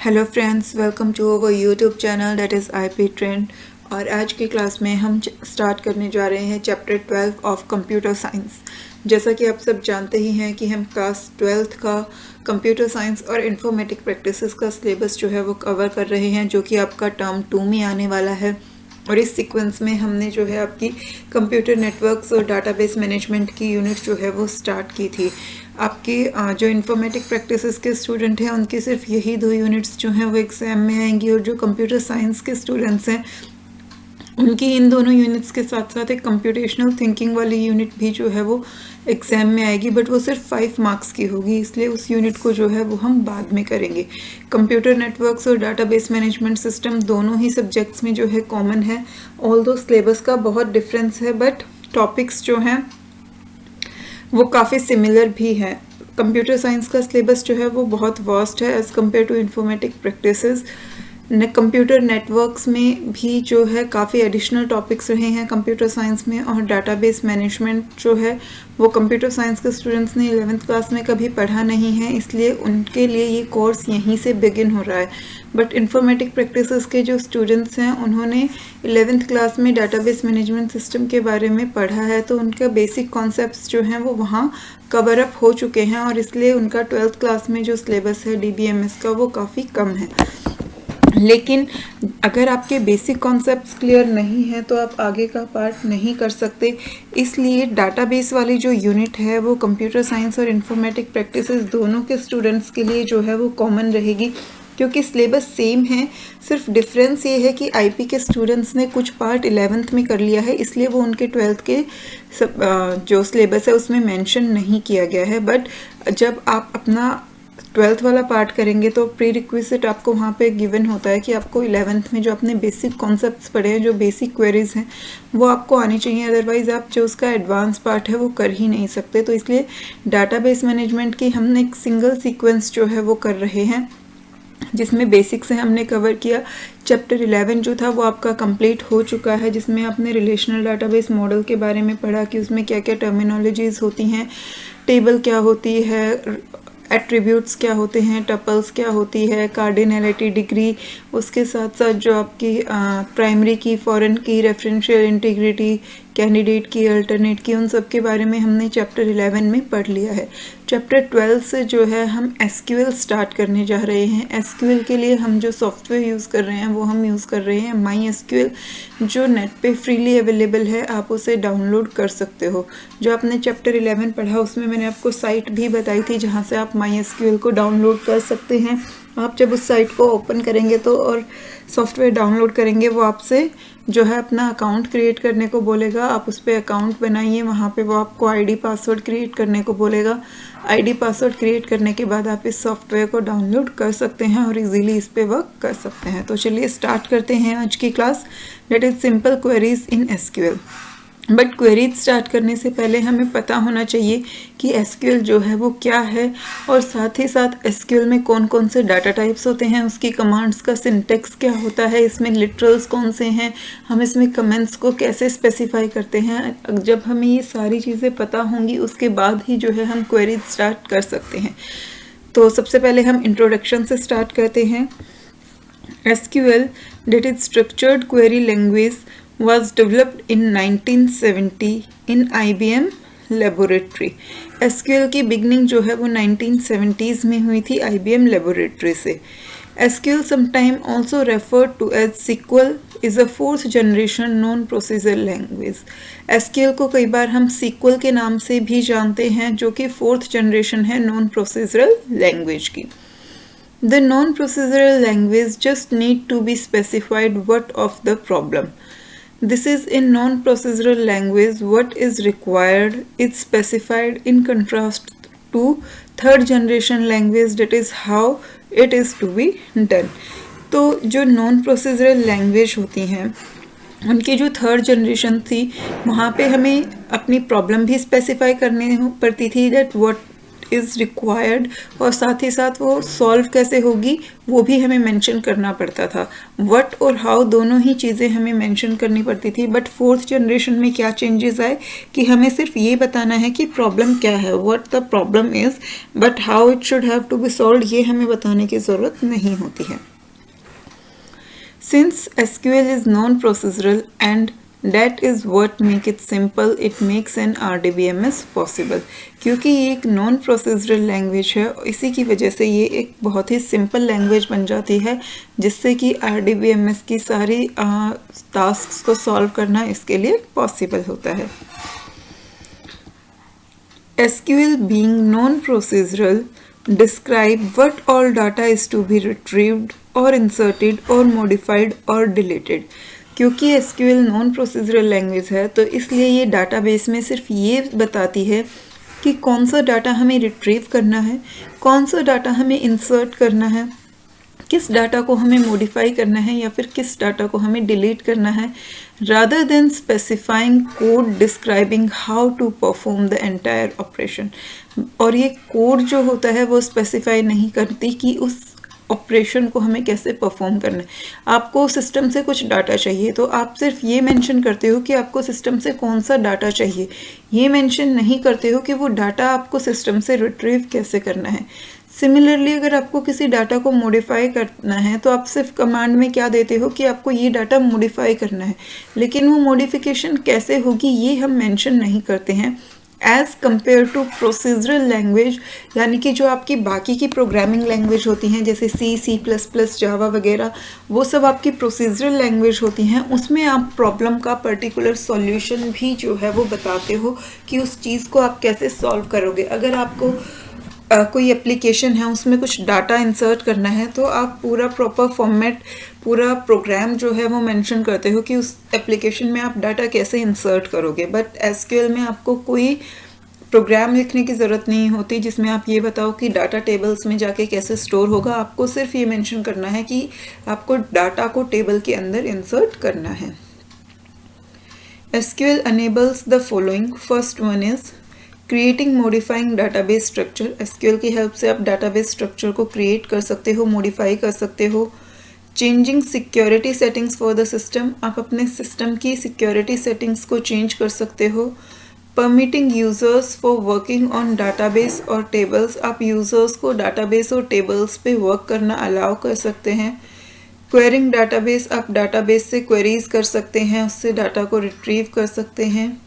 Hello friends, welcome to our YouTube channel that is IP trend. और आज की class में हम स्टार्ट करने जा रहे हैं चैप्टर 12 ऑफ कंप्यूटर साइंस। जैसा कि आप सब जानते ही हैं कि हम क्लास 12th का कंप्यूटर साइंस और इंफॉर्मेटिक प्रैक्टिसेस का सिलेबस जो है वो कवर कर रहे हैं, जो कि आपका टर्म 2 में आने वाला है। और इस सीक्वेंस में हमने जो है आपकी कंप्यूटर नेटवर्क्स और डाटाबेस मैनेजमेंट की यूनिट जो है वो स्टार्ट की थी। आपकी जो इंफॉर्मेटिक प्रैक्टिसेस के स्टूडेंट हैं उनकी सिर्फ यही 2 यूनिट्स जो हैं वो एग्ज़ाम में आएंगी, और जो कंप्यूटर साइंस के स्टूडेंट्स हैं उनकी इन दोनों यूनिट्स के साथ साथ एक कंप्यूटेशनल थिंकिंग वाली यूनिट भी जो है वो एग्ज़ाम में आएगी, बट वो सिर्फ 5 मार्क्स की होगी, इसलिए उस यूनिट को जो है वो हम बाद में करेंगे। कंप्यूटर नेटवर्क्स और डाटाबेस मैनेजमेंट सिस्टम दोनों ही सब्जेक्ट्स में जो है कॉमन है। ऑल्दो सिलेबस का बहुत डिफरेंस है, बट टॉपिक्स जो हैं वो काफ़ी सिमिलर भी है। कंप्यूटर साइंस का सिलेबस जो है वो बहुत वास्ट है as compared to informatic practices. Computer networks में भी जो है काफ़ी एडिशनल टॉपिक्स रहे हैं कंप्यूटर साइंस में, और डाटाबेस मैनेजमेंट जो है वो कंप्यूटर साइंस के स्टूडेंट्स ने 11th क्लास में कभी पढ़ा नहीं है, इसलिए उनके लिए ये कोर्स यहीं से बिगिन हो रहा है। बट इंफॉर्मेटिक प्रैक्टिसेस के जो स्टूडेंट्स हैं उन्होंने 11th क्लास में डाटाबेस मैनेजमेंट सिस्टम के बारे में पढ़ा है, तो उनका बेसिक कॉन्सेप्ट्स जो हैं वो वहाँ कवर अप हो चुके हैं, और इसलिए उनका 12th क्लास में जो सिलेबस है DBMS का वो काफ़ी कम है। लेकिन अगर आपके बेसिक कॉन्सेप्ट्स क्लियर नहीं है तो आप आगे का पार्ट नहीं कर सकते, इसलिए डाटाबेस वाली जो यूनिट है वो कंप्यूटर साइंस और इंफॉर्मेटिक प्रैक्टिसेस दोनों के स्टूडेंट्स के लिए जो है वो कॉमन रहेगी, क्योंकि सिलेबस सेम है। सिर्फ डिफरेंस ये है कि आईपी के स्टूडेंट्स ने कुछ पार्ट 11th में कर लिया है, इसलिए वो उनके 12th के जो सिलेबस है उसमें मेंशन नहीं किया गया है। बट जब आप अपना 12th वाला पार्ट करेंगे तो प्री रिक्विजिट आपको वहाँ पे गिवन होता है कि आपको 11th में जो अपने बेसिक कॉन्सेप्ट्स पढ़े हैं, जो बेसिक क्वेरीज हैं वो आपको आनी चाहिए, अदरवाइज़ आप जो उसका एडवांस पार्ट है वो कर ही नहीं सकते। तो इसलिए डाटाबेस मैनेजमेंट की हमने एक सिंगल सीक्वेंस जो है वो कर रहे हैं, जिसमें बेसिक से हमने कवर किया। चैप्टर 11 जो था वो आपका कंप्लीट हो चुका है, जिसमें आपने रिलेशनल डाटाबेस मॉडल के बारे में पढ़ा कि उसमें क्या क्या टर्मिनोलॉजीज होती हैं, टेबल क्या होती है, एट्रीब्यूट्स क्या होते हैं, टपल्स क्या होती है, कार्डिनैलिटी डिग्री, उसके साथ साथ जो आपकी प्राइमरी की, फॉरेन की, रेफरेंशियल इंटीग्रिटी, कैंडिडेट की, अल्टरनेट की, उन सब के बारे में हमने चैप्टर 11 में पढ़ लिया है। चैप्टर 12 से जो है हम एसक्यूएल स्टार्ट करने जा रहे हैं। एसक्यूएल के लिए हम जो सॉफ्टवेयर यूज़ कर रहे हैं वो हम यूज़ कर रहे हैं MySQL, जो नेट पे फ्रीली अवेलेबल है, आप उसे डाउनलोड कर सकते हो। जो आपने चैप्टर 11 पढ़ा उसमें मैंने आपको साइट भी बताई थी जहाँ से आप MySQL को डाउनलोड कर सकते हैं। आप जब उस साइट को ओपन करेंगे तो और सॉफ्टवेयर डाउनलोड करेंगे, वो आपसे जो है अपना अकाउंट क्रिएट करने को बोलेगा। आप उस पर अकाउंट बनाइए, वहाँ पे वो आपको आईडी पासवर्ड क्रिएट करने को बोलेगा। आईडी पासवर्ड क्रिएट करने के बाद आप इस सॉफ्टवेयर को डाउनलोड कर सकते हैं और इजीली इस पे वर्क कर सकते हैं। तो चलिए स्टार्ट करते हैं आज की class, that is simple queries in SQL. But queries start करने से पहले हमें पता होना चाहिए कि एसक्यूएल जो है वो क्या है, और साथ ही साथ एसक्यूएल में कौन कौन से डाटा टाइप्स होते हैं, उसकी कमांड्स का सिंटेक्स क्या होता है, इसमें लिटरल्स कौन से हैं, हम इसमें कमेंट्स को कैसे स्पेसिफाई करते हैं। जब हमें ये सारी चीज़ें पता होंगी उसके बाद ही जो है हम क्वेरीज स्टार्ट कर सकते हैं। तो सबसे पहले हम इंट्रोडक्शन से स्टार्ट करते हैं। SQL, that is structured query language, was developed in 1970 in IBM laboratory। SQL की बिगनिंग जो है वो 1970s में हुई थी IBM laboratory से। SQL sometime also referred to as SQL is a 4th generation non procedural language। SQL को कई बार हम SQL के नाम से भी जानते हैं, जो कि 4th जनरेशन है नॉन प्रोसीजरल लैंग्वेज की। The non procedural language just need to be specified what of the problem। This is in non-procedural language what is required is specified in contrast to third generation language, that is how it is to be done। तो जो non-procedural language होती हैं उनकी जो third generation थी वहाँ पे हमें अपनी प्रॉब्लम भी स्पेसिफाई करनी पड़ती थी, दैट व्हाट इज़ रिक्वायर्ड, और साथ ही साथ वो सॉल्व कैसे होगी वो भी हमें मेंशन करना पड़ता था। व्हाट और हाउ दोनों ही चीज़ें हमें मेंशन करनी पड़ती थी, बट फोर्थ जनरेशन में क्या चेंजेस आए कि हमें सिर्फ ये बताना है कि प्रॉब्लम क्या है, what the problem is, but how it should have to be solved ये हमें बताने की ज़रूरत नहीं होती है। Since SQL is non-procedural and that is what make it simple, it makes an RDBMS possible। क्योंकि ये एक नॉन प्रोसीजरल लैंग्वेज है, इसी की वजह से ये एक बहुत ही सिंपल लैंग्वेज बन जाती है, जिससे कि RDBMS की सारी टास्क्स को सॉल्व करना इसके लिए पॉसिबल होता है। SQL being non-procedural describe what all data is to be retrieved or inserted or modified or deleted। क्योंकि SQL नॉन प्रोसीजरल लैंग्वेज है तो इसलिए ये डाटाबेस में सिर्फ ये बताती है कि कौन सा डाटा हमें रिट्रीव करना है, कौन सा डाटा हमें इंसर्ट करना है, किस डाटा को हमें मॉडिफाई करना है या फिर किस डाटा को हमें डिलीट करना है, rather than specifying code describing how to perform the entire operation। और ये कोड जो होता है वो स्पेसिफाई नहीं करती कि उस ऑपरेशन को हमें कैसे परफॉर्म करना है। आपको सिस्टम से कुछ डाटा चाहिए तो आप सिर्फ ये मेंशन करते हो कि आपको सिस्टम से कौन सा डाटा चाहिए, ये मेंशन नहीं करते हो कि वो डाटा आपको सिस्टम से रिट्रीव कैसे करना है। सिमिलरली अगर आपको किसी डाटा को मॉडिफाई करना है तो आप सिर्फ कमांड में क्या देते हो कि आपको ये डाटा मॉडिफाई करना है, लेकिन वो मॉडिफिकेशन कैसे होगी ये हम मेंशन नहीं करते हैं। As compared to procedural language, यानी कि जो आपकी बाकी की प्रोग्रामिंग लैंग्वेज होती हैं जैसे C++, जावा वगैरह, वो सब आपकी प्रोसीजरल लैंग्वेज होती हैं, उसमें आप प्रॉब्लम का पर्टिकुलर सॉल्यूशन भी जो है वो बताते हो कि उस चीज़ को आप कैसे सॉल्व करोगे। अगर आपको कोई एप्लीकेशन है उसमें कुछ डाटा इंसर्ट करना है तो आप पूरा प्रॉपर फॉर्मेट, पूरा प्रोग्राम जो है वो मेंशन करते हो कि उस एप्लीकेशन में आप डाटा कैसे इंसर्ट करोगे। बट SQL में आपको कोई प्रोग्राम लिखने की ज़रूरत नहीं होती जिसमें आप ये बताओ कि डाटा टेबल्स में जाके कैसे स्टोर होगा। आपको सिर्फ ये मेंशन करना है कि आपको डाटा को टेबल के अंदर इंसर्ट करना है। SQL enables the following। First one is creating modifying database structure. SQL की हेल्प से आप डाटाबेस स्ट्रक्चर को क्रिएट कर सकते हो, मॉडिफाई कर सकते हो। Changing security settings for the system, आप अपने सिस्टम की सिक्योरिटी सेटिंग्स को चेंज कर सकते हो। Permitting users for working on database और टेबल्स, आप यूजर्स को डाटाबेस और टेबल्स पे वर्क करना अलाउ कर सकते हैं। क्वेरिंग डाटाबेस, आप डाटाबेस से क्वेरीज कर सकते हैं, उससे डाटा को रिट्रीव कर सकते हैं।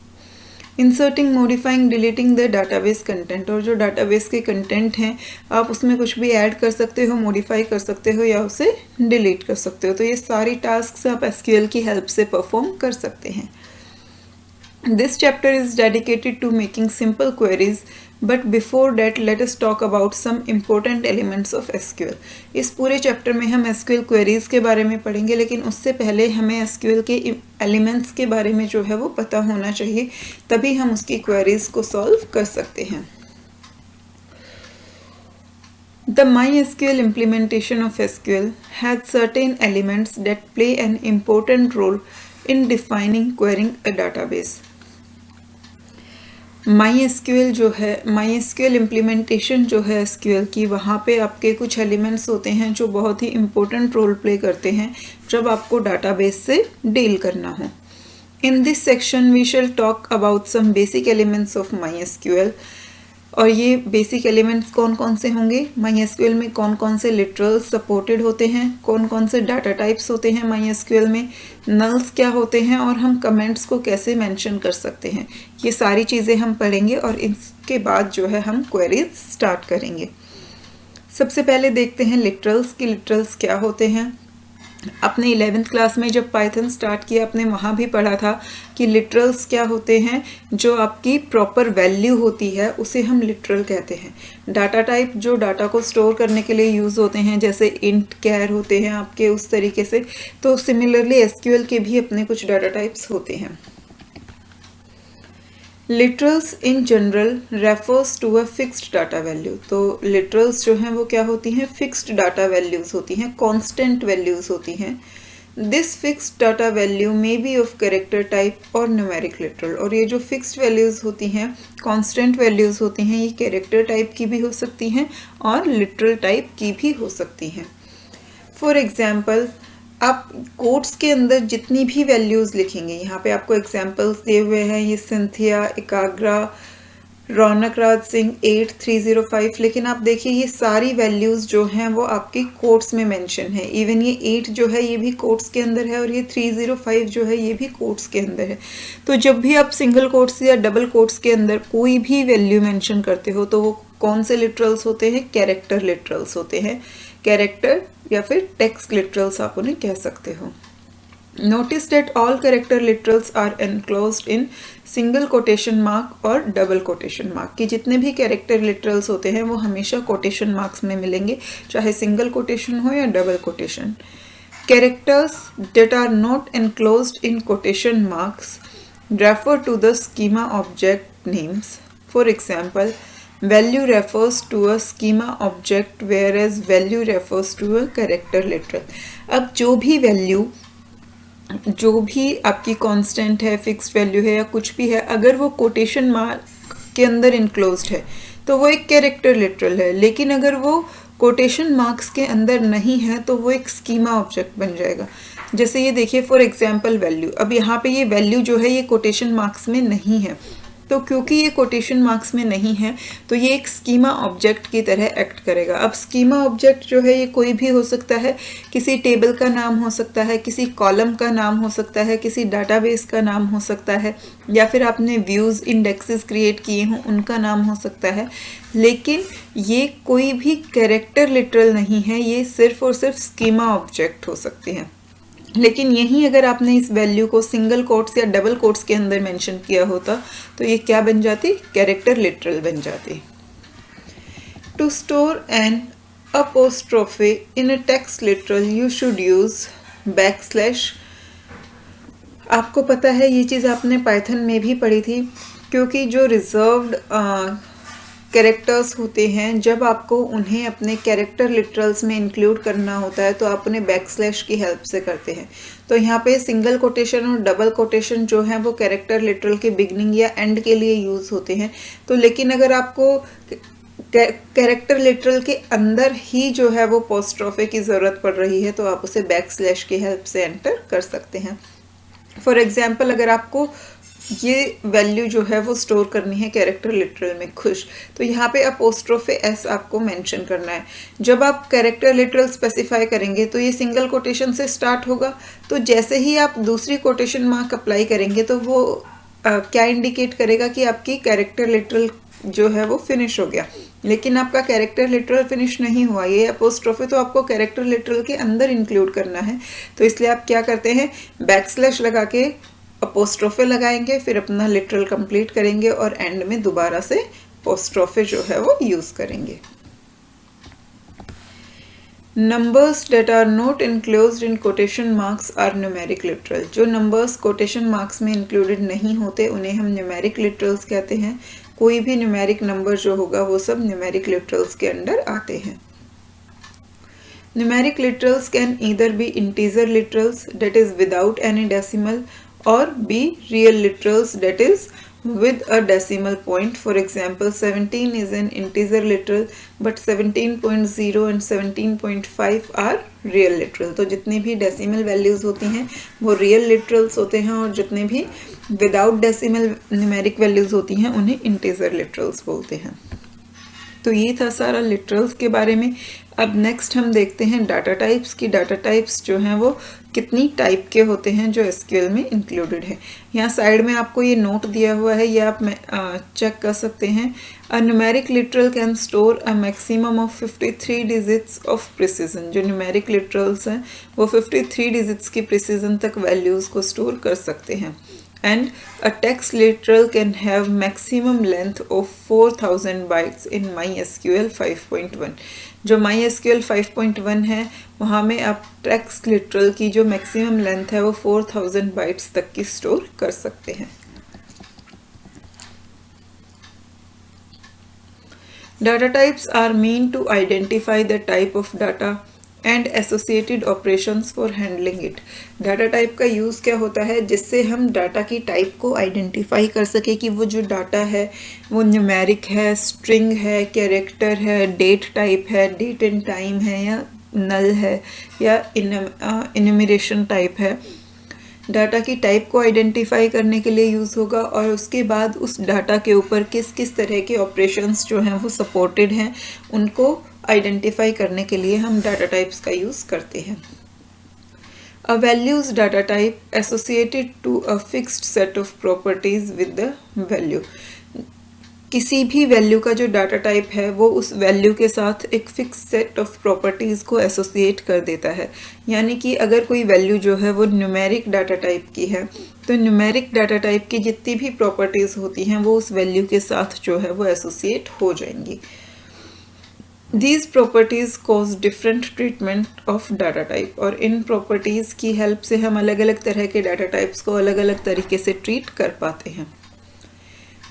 Inserting, modifying, deleting the database content, और जो डाटाबेस के कंटेंट हैं आप उसमें कुछ भी ऐड कर सकते हो, मॉडिफाई कर सकते हो या उसे डिलीट कर सकते हो। तो ये सारी टास्क आप SQL की हेल्प से परफॉर्म कर सकते हैं। This chapter is dedicated to making simple queries, but before that let us talk about some important elements of SQL। इस पूरे चैप्टर में हम SQL क्वेरीज के बारे में पढ़ेंगे, लेकिन उससे पहले हमें SQL के एलिमेंट्स के बारे में जो है वो पता होना चाहिए, तभी हम उसकी क्वेरीज को सॉल्व कर सकते हैं। The MySQL implementation of SQL had certain elements that play an important role in defining querying a database। MySQL जो है, MySQL इम्प्लीमेंटेशन जो है SQL की, वहाँ पे आपके कुछ एलिमेंट्स होते हैं जो बहुत ही इम्पोर्टेंट रोल प्ले करते हैं जब आपको डाटाबेस से डील करना हो। In this section we shall talk about some basic elements of MySQL। और ये बेसिक एलिमेंट्स कौन कौन से होंगे, MySQL में कौन कौन से लिटरल्स सपोर्टेड होते हैं, कौन कौन से डाटा टाइप्स होते हैं MySQL में, नल्स क्या होते हैं, और हम कमेंट्स को कैसे मेंशन कर सकते हैं, ये सारी चीज़ें हम पढ़ेंगे और इसके बाद जो है हम क्वेरीज स्टार्ट करेंगे। सबसे पहले देखते हैं लिटरल्स की लिटरल्स क्या होते हैं। अपने 11th क्लास में जब पाइथन स्टार्ट किया आपने वहाँ भी पढ़ा था कि लिटरल्स क्या होते हैं। जो आपकी प्रॉपर वैल्यू होती है उसे हम लिटरल कहते हैं। डाटा टाइप जो डाटा को स्टोर करने के लिए यूज़ होते हैं, जैसे इंट, कैर होते हैं आपके, उस तरीके से। तो सिमिलरली SQL के भी अपने कुछ डाटा टाइप्स होते हैं। Literals in general refers to a fixed data value. तो लिटरल्स जो हैं वो क्या होती हैं, फिक्स्ड डाटा वैल्यूज़ होती हैं, कांस्टेंट वैल्यूज़ होती हैं। This fixed data value may be of character type और न्यूमेरिक लिटरल। और ये जो फिक्स्ड वैल्यूज़ होती हैं, कांस्टेंट वैल्यूज़ होती हैं, ये कैरेक्टर टाइप की भी हो सकती हैं और लिटरल टाइप की भी हो सकती हैं। फॉर एग्जाम्पल, आप कोट्स के अंदर जितनी भी वैल्यूज़ लिखेंगे, यहाँ पे आपको एग्जाम्पल्स दिए हुए हैं, ये सिंथिया, एकाग्रा, रौनक राज सिंह 8305, लेकिन आप देखिए ये सारी वैल्यूज़ जो हैं वो आपकी कोट्स में मेंशन है। इवन ये 8 जो है ये भी कोट्स के अंदर है और ये 305 जो है ये भी कोट्स के अंदर है। तो जब भी आप सिंगल कोट्स या डबल कोट्स के अंदर कोई भी वैल्यू मेंशन करते हो तो वो कौन से लिटरल्स होते हैं? कैरेक्टर लिटरल्स होते हैं। कैरेक्टर या फिर टेक्स्ट लिटरल्स आप उन्हें कह सकते हो। Notice that all character literals are enclosed in single quotation mark और double quotation mark, कि जितने भी character literals होते हैं वो हमेशा quotation marks में मिलेंगे, चाहे single quotation हो या double quotation। Characters that are not enclosed in quotation marks refer to the schema object names. For example, value refers to a schema object whereas value refers to a character literal। अब जो भी आपकी constant है, fixed value है या कुछ भी है, अगर वो कोटेशन मार्क के अंदर इनक्लोज्ड है तो वो एक कैरेक्टर लिटरल है, लेकिन अगर वो कोटेशन मार्क्स के अंदर नहीं है तो वो एक स्कीमा ऑब्जेक्ट बन जाएगा। जैसे ये देखिए, फॉर एग्जांपल वैल्यू, अब यहाँ पे ये वैल्यू जो है ये कोटेशन मार्क्स में नहीं है, तो क्योंकि ये कोटेशन मार्क्स में नहीं है तो ये एक स्कीमा ऑब्जेक्ट की तरह एक्ट करेगा। अब स्कीमा ऑब्जेक्ट जो है ये कोई भी हो सकता है, किसी टेबल का नाम हो सकता है, किसी कॉलम का नाम हो सकता है, किसी डाटाबेस का नाम हो सकता है, या फिर आपने व्यूज़ इंडेक्सेस क्रिएट किए हों उनका नाम हो सकता है, लेकिन ये कोई भी कैरेक्टर लिटरल नहीं है, ये सिर्फ और सिर्फ स्कीमा ऑब्जेक्ट हो सकते हैं। लेकिन यहीं अगर आपने इस वैल्यू को सिंगल कोट्स या डबल कोट्स के अंदर मेंशन किया होता तो ये क्या बन जाती? कैरेक्टर लिटरल बन जाती। To store an apostrophe in a text literal you should use backslash. आपको पता है ये चीज़ आपने पाइथन में भी पढ़ी थी, क्योंकि जो रिजर्व्ड कैरेक्टर्स होते हैं जब आपको उन्हें अपने कैरेक्टर लिटरल्स में इंक्लूड करना होता है तो आप उन्हें बैकस्लैश की हेल्प से करते हैं। तो यहाँ पे सिंगल कोटेशन और डबल कोटेशन जो है वो कैरेक्टर लिटरल के बिगनिंग या एंड के लिए यूज़ होते हैं। तो लेकिन अगर आपको कैरेक्टर लिटरल के अंदर ही जो है वो अपोस्ट्रोफे की ज़रूरत पड़ रही है तो आप उसे बैकस्लैश की हेल्प से एंटर कर सकते हैं। फॉर एग्जाम्पल, अगर आपको ये वैल्यू जो है वो स्टोर करनी है कैरेक्टर लिटरल में खुश, तो यहाँ पे अपोस्ट्रोफे एस आपको मेंशन करना है। जब आप कैरेक्टर लिटरल स्पेसिफाई करेंगे तो ये सिंगल कोटेशन से स्टार्ट होगा, तो जैसे ही आप दूसरी कोटेशन मार्क अप्लाई करेंगे तो वो क्या इंडिकेट करेगा कि आपकी कैरेक्टर लिटरल जो है वो फिनिश हो गया, लेकिन आपका कैरेक्टर लिटरल फिनिश नहीं हुआ। ये अपोस्ट्रोफे तो आपको कैरेक्टर लिटरल के अंदर इंक्लूड करना है, तो इसलिए आप क्या करते हैं, बैकस्लैश लगा के अपोस्ट्रोफे लगाएंगे, फिर अपना लिटरल कंप्लीट करेंगे और एंड में दोबारा से अपोस्ट्रोफे जो है वो यूज करेंगे। Numbers that are not enclosed in quotation marks are numeric literal. जो नंबर्स कोटेशन मार्क्स में इंक्लूडेड नहीं होते उन्हें हम न्यूमेरिक लिटरल्स कहते हैं। कोई भी न्यूमेरिक नंबर जो होगा वो सब न्यूमेरिक लिटरल्स के अंडर आते हैं। Numeric literals can either be integer literals that is without any decimal or be real literals that is with a decimal point. For example, 17 is an integer literal but 17.0 and 17.5 are real literal। तो जितनी भी decimal values होती हैं वो real literals होते हैं और जितने भी without decimal numeric values होती हैं उन्हें integer literals बोलते हैं। तो ये था सारा लिटरल्स के बारे में। अब नेक्स्ट हम देखते हैं डाटा टाइप्स की। डाटा टाइप्स जो हैं वो कितनी टाइप के होते हैं जो एसक्यूएल में इंक्लूडेड है। यहाँ साइड में आपको ये नोट दिया हुआ है, ये आप चेक कर सकते हैं। A numeric literal can store a maximum of 53 digits of precision. जो न्यूमेरिक लिटरल्स हैं वो 53 डिजिट्स की प्रिसीजन तक वैल्यूज़ को स्टोर कर सकते हैं। And a text literal can have maximum length of 4000 bytes in MySQL 5.1। जो MySQL 5.1 है वहाँ में आप टेक्स्ट लिटरल की जो मैक्सिमम लेंथ है वो 4000 बाइट्स तक की स्टोर कर सकते हैं। Data types are meant to identify the type of data and associated operations for handling it. Data type का यूज़ क्या होता है, जिससे हम डाटा की टाइप को आइडेंटिफाई कर सके कि वो जो डाटा है वो न्यूमेरिक है, स्ट्रिंग है, कैरेक्टर है, डेट टाइप है, डेट एंड टाइम है, या नल है, या इन्यूमरेशन टाइप है। डाटा की टाइप को आइडेंटिफाई करने के लिए यूज़ होगा, और उसके बाद उस डाटा के ऊपर किस किस तरह के ऑपरेशंस जो हैं वो सपोर्टेड हैं उनको आइडेंटिफाई करने के लिए हम डाटा टाइप्स का यूज़ करते हैं। A values data type associated to a fixed set of properties with the value। किसी भी वैल्यू का जो डाटा टाइप है वो उस वैल्यू के साथ एक फिक्स सेट ऑफ प्रॉपर्टीज़ को एसोसिएट कर देता है। यानी कि अगर कोई वैल्यू जो है वो न्यूमेरिक डाटा टाइप की है तो न्यूमेरिक डाटा टाइप की जितनी भी प्रॉपर्टीज़ होती हैं वो उस वैल्यू के साथ जो है वो एसोसिएट हो जाएंगी। These properties cause different treatment of data type, और इन प्रॉपर्टीज़ की हेल्प से हम अलग अलग तरह के डाटा टाइप्स को अलग अलग तरीके से ट्रीट कर पाते हैं।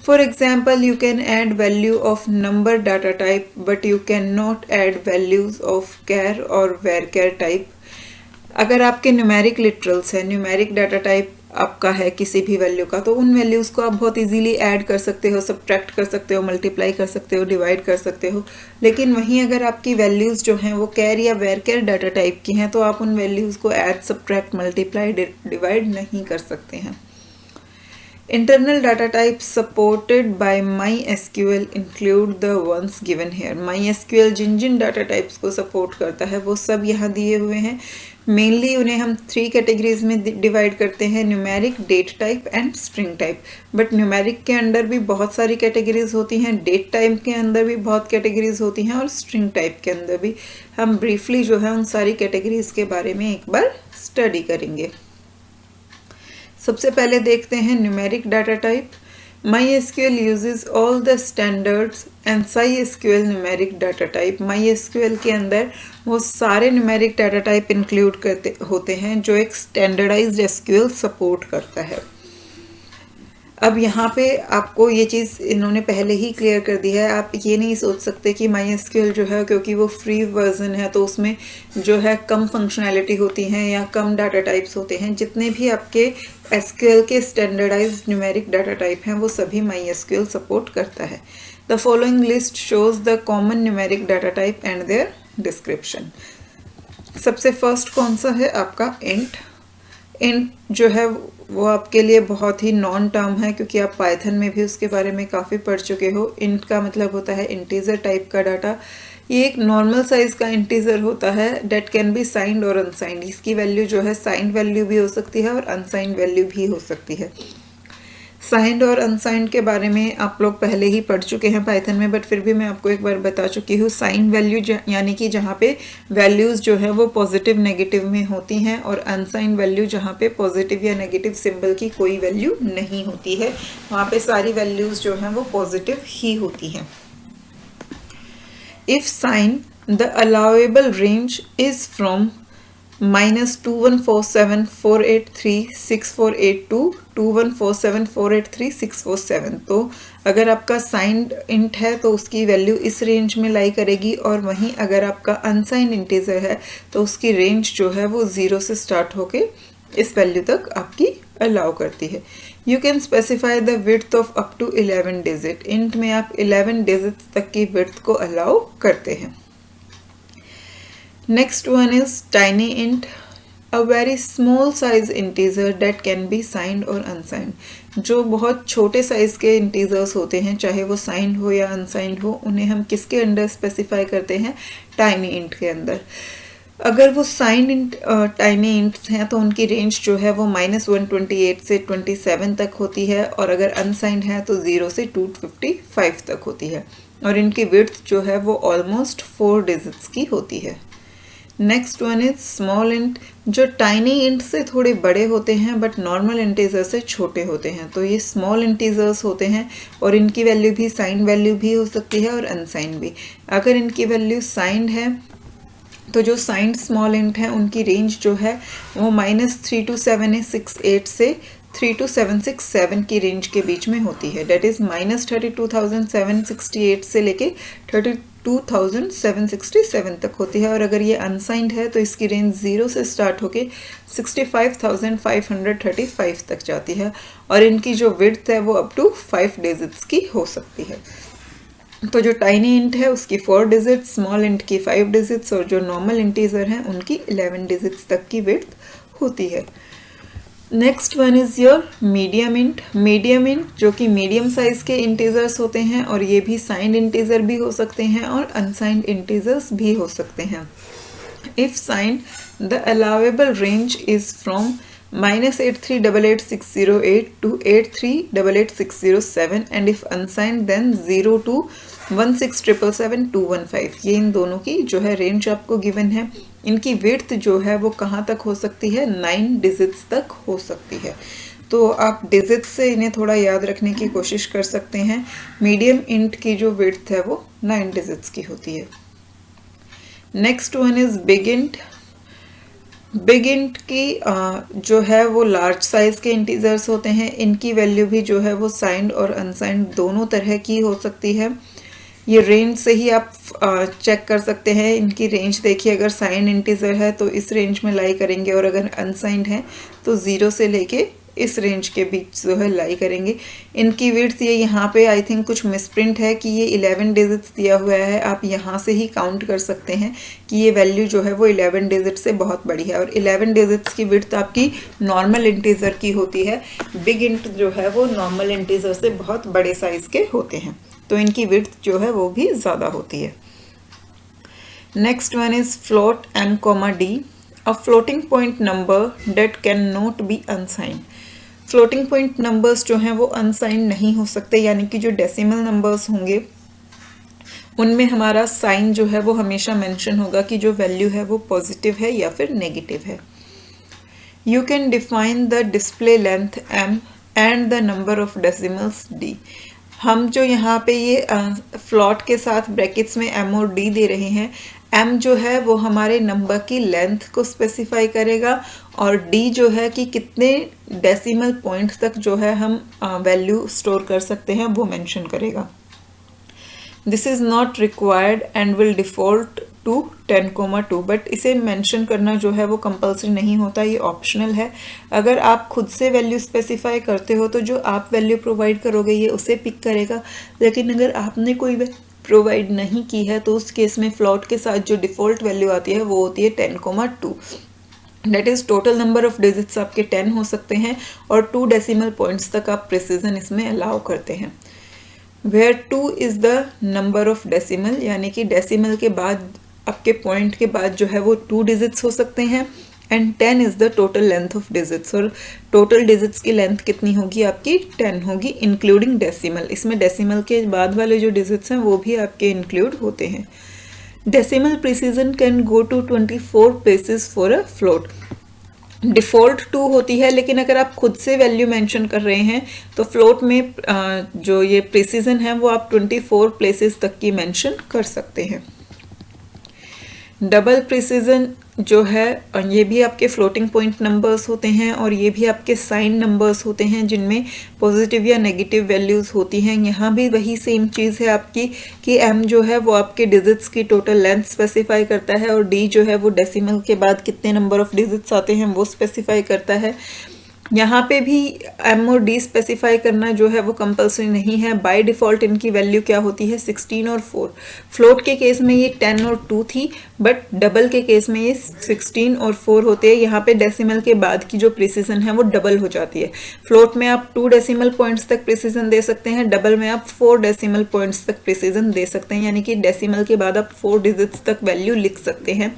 For example, you can add value of number data type, but you cannot add values of char or varchar type। अगर आपके न्यूमेरिक लिटरल्स है, न्यूमेरिक डाटा टाइप आपका है किसी भी वैल्यू का, तो उन वैल्यूज़ को आप बहुत इजीली ऐड कर सकते हो, सब्ट्रैक्ट कर सकते हो, मल्टीप्लाई कर सकते हो, डिवाइड कर सकते हो। लेकिन वहीं अगर आपकी वैल्यूज़ जो हैं वो कैर या वेरकेर डाटा टाइप की हैं तो आप उन वैल्यूज़ को ऐड, सब्ट्रैक्ट, मल्टीप्लाई, डिवाइड नहीं कर सकते हैं। Internal data types supported by MySQL include the ones given here। MySQL जिन डाटा टाइप्स को सपोर्ट करता है वो सब यहाँ दिए हुए हैं। मेनली उन्हें हम 3 कैटेगरीज में डिवाइड करते हैं, numeric, date type and string type. But numeric के अंदर भी बहुत सारी कैटेगरीज होती हैं, डेट टाइप के अंदर भी बहुत कैटेगरीज होती हैं, और स्ट्रिंग टाइप के अंदर भी। हम ब्रीफली जो है उन सारी कैटेगरीज के बारे में एक बार स्टडी करेंगे। सबसे पहले देखते हैं numeric data type. MySQL uses all the standards and SciSQL numeric data type। MySQL के अंदर वो सारे न्यूमेरिक डाटा टाइप इंक्लूड करते होते हैं जो एक स्टैंडर्डाइज्ड SQL सपोर्ट करता है। अब यहाँ पे आपको ये चीज़ इन्होंने पहले ही क्लियर कर दी है। आप ये नहीं सोच सकते कि MySQL जो है क्योंकि वो फ्री वर्जन है तो उसमें जो है कम फंक्शनैलिटी होती हैं या कम डाटा टाइप्स होते हैं। जितने भी आपके SQL के स्टैंडर्डाइज्ड न्यूमेरिक डाटा टाइप हैं वो सभी MySQL सपोर्ट करता है। The following list shows the common numeric data type and there description. सबसे फर्स्ट कौन सा है आपका इंट। इंट जो है वो आपके लिए बहुत ही नॉन टर्म है क्योंकि आप पाइथन में भी उसके बारे में काफ़ी पढ़ चुके हो। इंट का मतलब होता है इंटीजर टाइप का डाटा। ये एक नॉर्मल साइज का इंटीजर होता है डेट कैन बी साइंड और अनसाइंड। इसकी वैल्यू जो है साइंड वैल्यू भी हो सकती है और अनसाइंड वैल्यू भी हो सकती है। साइंड और अनसाइंड के बारे में आप लोग पहले ही पढ़ चुके हैं पाइथन में, बट फिर भी मैं आपको एक बार बता चुकी हूँ। साइंड वैल्यू यानी कि जहाँ पे वैल्यूज़ जो है वो पॉजिटिव नेगेटिव में होती हैं, और अनसाइंड वैल्यू जहाँ पे पॉजिटिव या नेगेटिव सिंबल की कोई वैल्यू नहीं होती है, वहाँ पे सारी वैल्यूज़ जो हैं वो पॉजिटिव ही होती हैं। If signed the allowable range is from -2147483648 to 2147483647। तो अगर आपका साइंड इंट है तो उसकी वैल्यू इस रेंज में लाई करेगी, और वहीं अगर आपका अनसाइंड इंटीजर है तो उसकी रेंज जो है वो 0 से स्टार्ट होके इस वैल्यू तक आपकी अलाउ करती है। You can specify the width of up to 11 digit. Int में आप 11 डिजिट तक की विड्थ को अलाउ करते हैं। Next one is tiny int, a very small size integer that can be signed or unsigned। जो बहुत छोटे साइज के इंटीजर्स होते हैं, चाहे वो साइंड हो या अनसाइंड हो, उन्हें हम किसके अंदर स्पेसिफाई करते हैं? टाइनी इंट के अंदर। अगर वो साइंड टाइनी इंट्स हैं तो उनकी रेंज जो है वो -128 से 27 तक होती है, और अगर अनसाइंड है तो 0 से 255 तक होती है, और इनकी विड्थ जो है वो ऑलमोस्ट 4 डिजिट्स की होती है। Next one is small int, जो टाइनी इंट से थोड़े बड़े होते हैं बट नॉर्मल इंटीजर से छोटे होते हैं। तो ये स्मॉल इंटीजर्स होते हैं, और इनकी वैल्यू भी साइंड वैल्यू भी हो सकती है और अनसाइंड भी। अगर इनकी वैल्यू साइंड है तो जो साइंड स्मॉल इंट है उनकी रेंज जो है वो -32768 से 32767 की रेंज के बीच में होती है। डेट इज़ -32,768 से लेके 2767 तक होती है, और अगर ये अनसाइंड है तो इसकी रेंज 0 से स्टार्ट होके 65,535 तक जाती है, और इनकी जो विड्थ है वो अप टू 5 डिजिट्स की हो सकती है। तो जो टाइनी इंट है उसकी 4 डिजिट्स, स्मॉल इंट की 5 डिजिट्स, और जो नॉर्मल इंटीजर हैं उनकी 11 डिजिट्स तक की विड्थ होती है। Next one is your medium int. Medium int जो कि मीडियम साइज के इंटीजर्स होते हैं, और ये भी साइंड इंटीजर भी हो सकते हैं और अनसाइंड इंटीजर्स भी हो सकते हैं। If signed the allowable range is from -8388,608 to 8388,607, and if unsigned then 0 to 16,777,215। ये इन दोनों की जो है रेंज आपको गिवन है। इनकी विड्थ जो है वो कहाँ तक हो सकती है, 9 डिजिट्स तक हो सकती है। तो आप डिजिट्स से इन्हें थोड़ा याद रखने की कोशिश कर सकते हैं। मीडियम इंट की जो विड्थ है वो 9 डिजिट्स की होती है। Next one is big int. Big int की जो है वो लार्ज साइज के इंटीजर्स होते हैं। इनकी वैल्यू भी जो है वो साइंड और अनसाइंड दोनों तरह की हो सकती है। ये रेंज से ही आप चेक कर सकते हैं। इनकी रेंज देखिए, अगर साइंड इंटीजर है तो इस रेंज में लाई करेंगे, और अगर अनसाइंड है तो 0 से लेके इस रेंज के बीच जो है लाई करेंगे। इनकी विड्थ ये यहाँ पे आई थिंक कुछ मिसप्रिंट है कि ये 11 डिजिट्स दिया हुआ है। आप यहाँ से ही काउंट कर सकते हैं कि ये वैल्यू जो है वो 11 डिजिट से बहुत बड़ी है, और 11 डिजिट्स की विड्थ आपकी नॉर्मल इंटीजर की होती है। बिग इंट जो है वो नॉर्मल इंटीजर से बहुत बड़े साइज के होते हैं, तो इनकी विड्थ जो है वो भी ज़्यादा होती है। Next one is float m, d, a floating point number that cannot be unsigned। Floating point numbers जो हैं वो अनसाइंड नहीं हो सकते, यानी कि जो डेसिमल नंबर्स होंगे उनमें हमारा साइन जो है वो हमेशा मेंशन होगा कि जो वैल्यू है वो पॉजिटिव है या फिर नेगेटिव है। You can define the display length m and the number of decimals d। हम जो यहाँ पे ये फ्लॉट के साथ ब्रैकेट्स में m और d दे रहे हैं, m जो है वो हमारे नंबर की लेंथ को स्पेसिफाई करेगा, और d जो है कि कितने डेसिमल पॉइंट तक जो है हम वैल्यू स्टोर कर सकते हैं वो मेंशन करेगा। This is not required and will default to 10,2, but इसे मेंशन करना जो है वो कंपल्सरी नहीं होता, ये ऑप्शनल है। अगर आप खुद से वैल्यू स्पेसिफाई करते हो तो जो आप वैल्यू प्रोवाइड करोगे ये उसे पिक करेगा, लेकिन अगर आपने कोई प्रोवाइड नहीं की है तो उस केस में फ्लॉट के साथ जो डिफ़ॉल्ट वैल्यू आती है वो होती है 10,2। That is total number of digits आपके 10 हो सकते हैं, और 2 डेसिमल पॉइंट्स तक आप प्रिसीजन इसमें अलाउ करते हैं। Where 2 is the number of decimal, यानी कि डेसिमल के बाद आपके पॉइंट के बाद जो है वो 2 डिजिट्स हो सकते हैं, and 10 is the total length of digits, और टोटल डिजिट्स की लेंथ कितनी होगी आपकी 10 होगी इंक्लूडिंग डेसिमल। इसमें डेसिमल के बाद वाले जो डिजिट्स हैं वो भी आपके इंक्लूड होते हैं। Decimal precision can go to 24 places for a float. Default 2 होती है, लेकिन अगर आप खुद से वैल्यू मेंशन कर रहे हैं तो फ्लोट में जो ये प्रिसीजन है वो आप 24 प्लेसेस तक की मेंशन कर सकते हैं। डबल प्रिसीजन जो है ये भी आपके फ्लोटिंग पॉइंट नंबर्स होते हैं, और ये भी आपके साइन नंबर्स होते हैं जिनमें पॉजिटिव या नेगेटिव वैल्यूज़ होती हैं। यहाँ भी वही सेम चीज़ है आपकी कि m जो है वो आपके डिजिट्स की टोटल लेंथ स्पेसिफाई करता है, और d जो है वो डेसिमल के बाद कितने नंबर ऑफ डिजिट्स आते हैं वो स्पेसिफाई करता है। यहाँ पे भी m और d स्पेसिफाई करना जो है वो कंपल्सरी नहीं है। बाय डिफ़ॉल्ट इनकी वैल्यू क्या होती है 16 और 4। फ्लोट के केस में ये 10 और 2 थी, बट डबल के केस में ये 16 और 4 होते हैं। यहाँ पे डेसिमल के बाद की जो प्रिसीजन है वो डबल हो जाती है। फ्लोट में आप 2 डेसिमल पॉइंट्स तक प्रिसीजन दे सकते हैं, डबल में आप 4 डेसिमल पॉइंट्स तक प्रिसीजन दे सकते हैं, यानी कि डेसिमल के बाद आप 4 डिजिट्स तक वैल्यू लिख सकते हैं।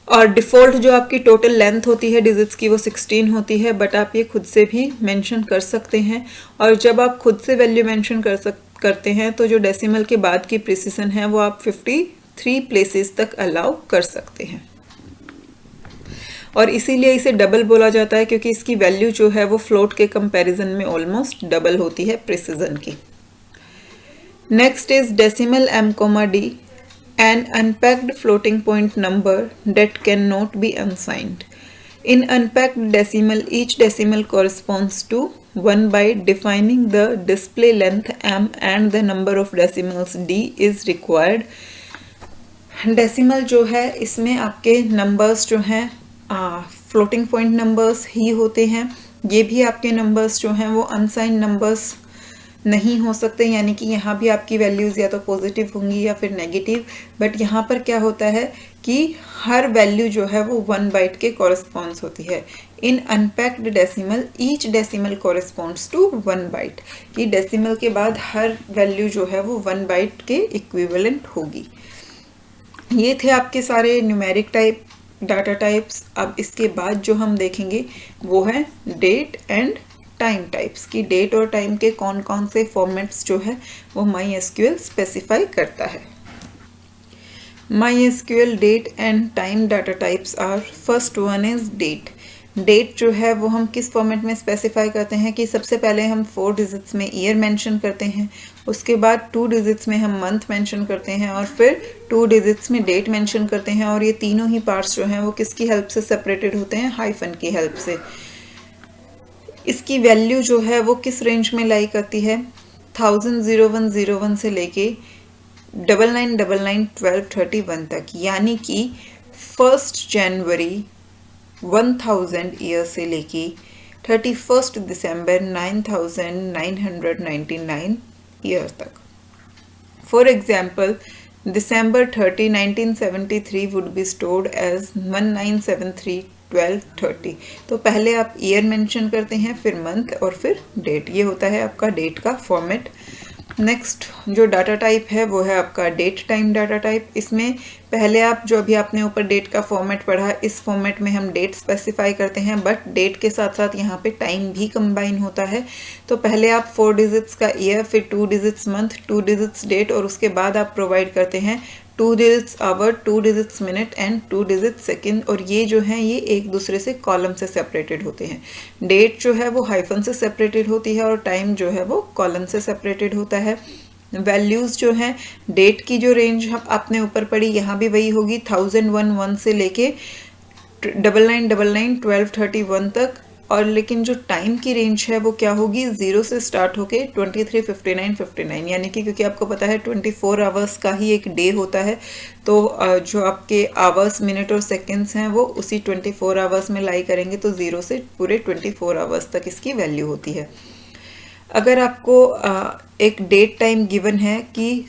और डिफ़ॉल्ट जो आपकी टोटल लेंथ होती है डिजिट्स की वो 16 होती है, बट आप ये खुद से भी मेंशन कर सकते हैं। और जब आप खुद से वैल्यू मेंशन करते हैं तो जो डेसिमल के बाद की प्रिसीजन है वो आप 53 प्लेसेस तक अलाउ कर सकते हैं, और इसीलिए इसे डबल बोला जाता है क्योंकि इसकी वैल्यू जो है वो फ्लोट के कंपैरिजन में ऑलमोस्ट डबल होती है प्रिसीजन की। Next is decimal m, d, an unpacked floating point number that cannot be unsigned. In unpacked decimal, each decimal corresponds to 1 byte defining the display length m and the number of decimals d is required। Decimal जो है इसमें आपके numbers जो हैं floating point numbers ही होते हैं। ये भी आपके नंबर्स जो हैं वो अनसाइंड नंबर्स नहीं हो सकते, यानी कि यहाँ भी आपकी वैल्यूज़ या तो पॉजिटिव होंगी या फिर नेगेटिव। बट यहाँ पर क्या होता है कि हर वैल्यू जो है वो 1 बाइट के कॉरेस्पॉन्ड्स होती है। In unpacked decimal each decimal corresponds to 1 byte, कि डेसिमल के बाद हर वैल्यू जो है वो 1 बाइट के इक्विवेलेंट होगी। ये थे आपके सारे न्यूमेरिक टाइप डाटा टाइप्स। अब इसके बाद जो हम देखेंगे वो है डेट एंड टाइम टाइप्स, की डेट और टाइम के कौन कौन से फॉर्मेट्स जो है वो MySQL स्पेसिफाई करता है। MySQL date and time data types are, first one is date. Date जो है वो हम किस फॉर्मेट में स्पेसिफाई करते हैं कि सबसे पहले हम 4 डिजिट्स में ईयर मेंशन करते हैं, उसके बाद 2 डिजिट्स में हम मंथ मेंशन करते हैं और फिर 2 डिजिट्स में डेट मेंशन करते हैं। और ये तीनों ही पार्ट्स जो हैं वो किसकी हेल्प से सेपरेटेड होते हैं, हाइफन की हेल्प से। इसकी वैल्यू जो है वो किस रेंज में लाई करती है, 1000 से लेके 99991231 तक, यानी कि 1 जनवरी 1000 ईयर से लेके 31 दिसंबर 9999 ईयर तक। For example December 30, 1973 would be stored as 1973-12-30। तो पहले आप ईयर मेंशन करते हैं, फिर मंथ और फिर डेट। ये होता है आपका डेट का फॉर्मेट। नेक्स्ट जो डाटा टाइप है वो है आपका डेट टाइम डाटा टाइप। इसमें पहले आप जो अभी आपने ऊपर डेट का फॉर्मेट पढ़ा, इस फॉर्मेट में हम डेट स्पेसिफाई करते हैं, बट डेट के साथ साथ यहाँ पे टाइम भी कंबाइन होता है। तो पहले आप 4 डिजिट्स का ईयर, फिर 2 डिजिट्स मंथ, 2 डिजिट्स डेट, और उसके बाद आप प्रोवाइड करते हैं 2 digits hour, 2 digits minute and 2 digits second. और ये जो हैं ये एक दूसरे से कॉलम से सेपरेटेड होते हैं। डेट जो है वो हाइफन से सेपरेटेड होती है और टाइम जो है वो कॉलम से सेपरेटेड होता है। वैल्यूज़ जो हैं, डेट की जो रेंज आपने ऊपर पढ़ी यहाँ भी वही होगी, 1001 से लेके 99991231 तक। और लेकिन जो टाइम की रेंज है वो क्या होगी, 0 से स्टार्ट होके 235959, यानी कि क्योंकि आपको पता है 24 आवर्स का ही एक डे होता है, तो जो आपके आवर्स मिनट और सेकंड्स हैं वो उसी 24 आवर्स में लाई करेंगे, तो 0 से पूरे 24 आवर्स तक इसकी वैल्यू होती है। अगर आपको एक डेट टाइम गिवन है कि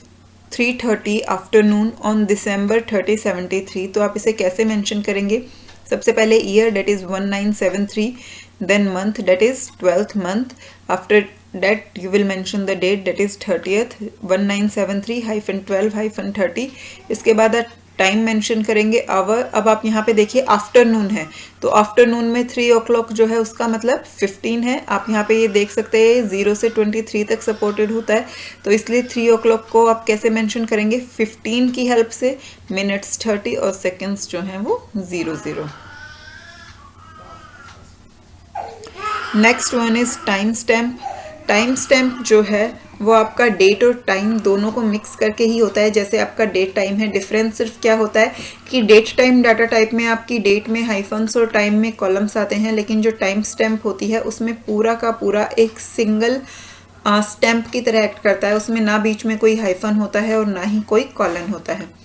3:30 आफ्टरनून ऑन December 30, 73, तो आप इसे कैसे मेंशन करेंगे। सबसे पहले year, date is 1973, then month, that is 12th month. After that you will mention the date, that is 30th 1973-12-30। इसके बाद आप टाइम मेंशन करेंगे, आवर। अब आप यहाँ पे देखिए आफ्टरनून है, तो आफ्टरनून में 3 o'clock जो है उसका मतलब 15 है। आप यहाँ पे ये देख सकते हैं 0 से 23 तक सपोर्टेड होता है, तो इसलिए 3 o'clock को आप कैसे मेंशन करेंगे, 15 की हेल्प से। मिनट्स 30 और सेकेंड्स जो हैं वो 00। Next one is time stamp. Time stamp जो है वो आपका डेट और टाइम दोनों को मिक्स करके ही होता है। जैसे आपका डेट टाइम है, डिफरेंस सिर्फ क्या होता है कि डेट टाइम डाटा टाइप में आपकी डेट में हाइफन्स और टाइम में कॉलम्स आते हैं, लेकिन जो टाइम स्टैम्प होती है उसमें पूरा का पूरा एक सिंगल स्टैम्प की तरह एक्ट करता है। उसमें ना बीच में कोई हाइफन होता है और ना ही कोई कॉलन होता है।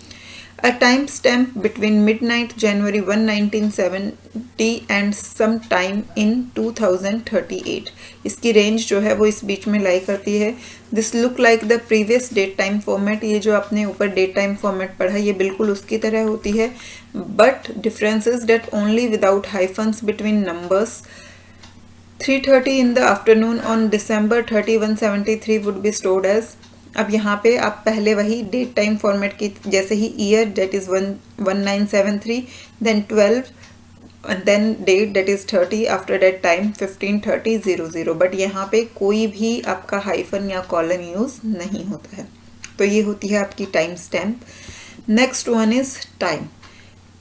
A time stamp between midnight January 1, 1970 and some time in 2038। इसकी रेंज जो है वो इस बीच में लाई करती है। This look like the previous date time format। ये जो आपने ऊपर डेट टाइम फॉर्मेट पढ़ा ये बिल्कुल उसकी तरह होती है, but difference is that only without hyphens between numbers। 3:30 in the afternoon on December 30, 173 would be stored as। अब यहाँ पे आप पहले वही डेट टाइम फॉर्मेट की जैसे ही year, date is 1973, then 12, then date date is 30, after date time 15:30:00। But यहाँ पे कोई भी आपका हाइफन या कॉलन यूज नहीं होता है। तो ये होती है आपकी time stamp. Next one is time.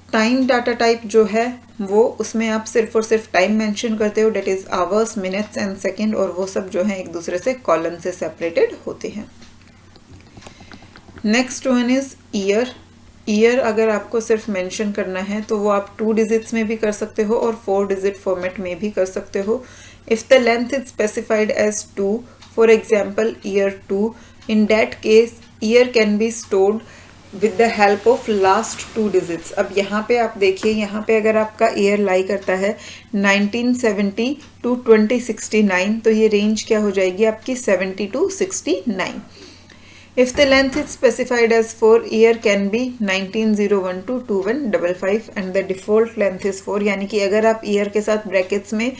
Time data type जो है वो उसमें आप सिर्फ और सिर्फ टाइम मेंशन करते हो, date is hours, minutes and second, और वो सब जो है एक दूसरे से कॉलन से सेपरेटेड होते हैं। Next one is year. Year अगर आपको सिर्फ मेंशन करना है तो वो आप 2 डिजिट्स में भी कर सकते हो और 4 डिजिट फॉर्मेट में भी कर सकते हो। If the length is specified as 2, for example year 2, in that case year can be stored with the help of last 2 digits. अब यहाँ पे आप देखिए, यहाँ पे अगर आपका ईयर लाई करता है 1970 to 2069, तो ये रेंज क्या हो जाएगी आपकी 70 to 69. If the length is specified as 4, year can be 1901 to 2155 and the default length is 4. यानी कि अगर आप ईयर के साथ ब्रैकेट्स में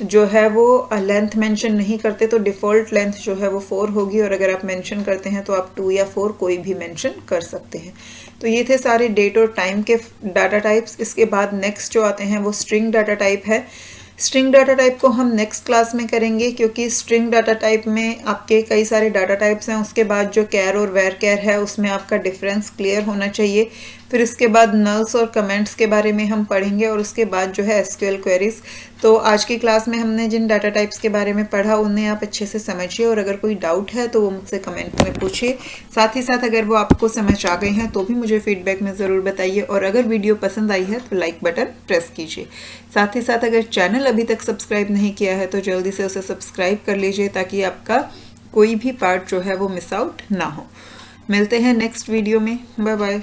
जो है वो लेंथ मेंशन नहीं करते तो डिफ़ॉल्ट लेंथ जो है वो 4 होगी, और अगर आप मेंशन करते हैं तो आप 2 या 4 कोई भी मेंशन कर सकते हैं. तो ये थे सारे डेट और टाइम के डाटा टाइप्स. इसके बाद नेक्स्ट जो आते हैं वो स्ट्रिंग डाटा टाइप है. स्ट्रिंग डाटा टाइप को हम नेक्स्ट क्लास में करेंगे, क्योंकि स्ट्रिंग डाटा टाइप में आपके कई सारे डाटा टाइप्स हैं. उसके बाद जो कैर और वेर कैर है उसमें आपका डिफरेंस क्लियर होना चाहिए. फिर इसके बाद नल्स और कमेंट्स के बारे में हम पढ़ेंगे, और उसके बाद जो है एसक्यूएल क्वेरीज. तो आज की क्लास में हमने जिन डाटा टाइप्स के बारे में पढ़ा उन्हें आप अच्छे से समझिए, और अगर कोई डाउट है तो वो मुझसे कमेंट में पूछिए. साथ ही साथ अगर वो आपको समझ आ गए हैं तो भी मुझे फीडबैक में ज़रूर बताइए, और अगर वीडियो पसंद आई है तो लाइक बटन प्रेस कीजिए. साथ ही साथ अगर चैनल अभी तक सब्सक्राइब नहीं किया है तो जल्दी से उसे सब्सक्राइब कर लीजिए, ताकि आपका कोई भी पार्ट जो है वो मिस आउट ना हो. मिलते हैं नेक्स्ट वीडियो में. Bye bye.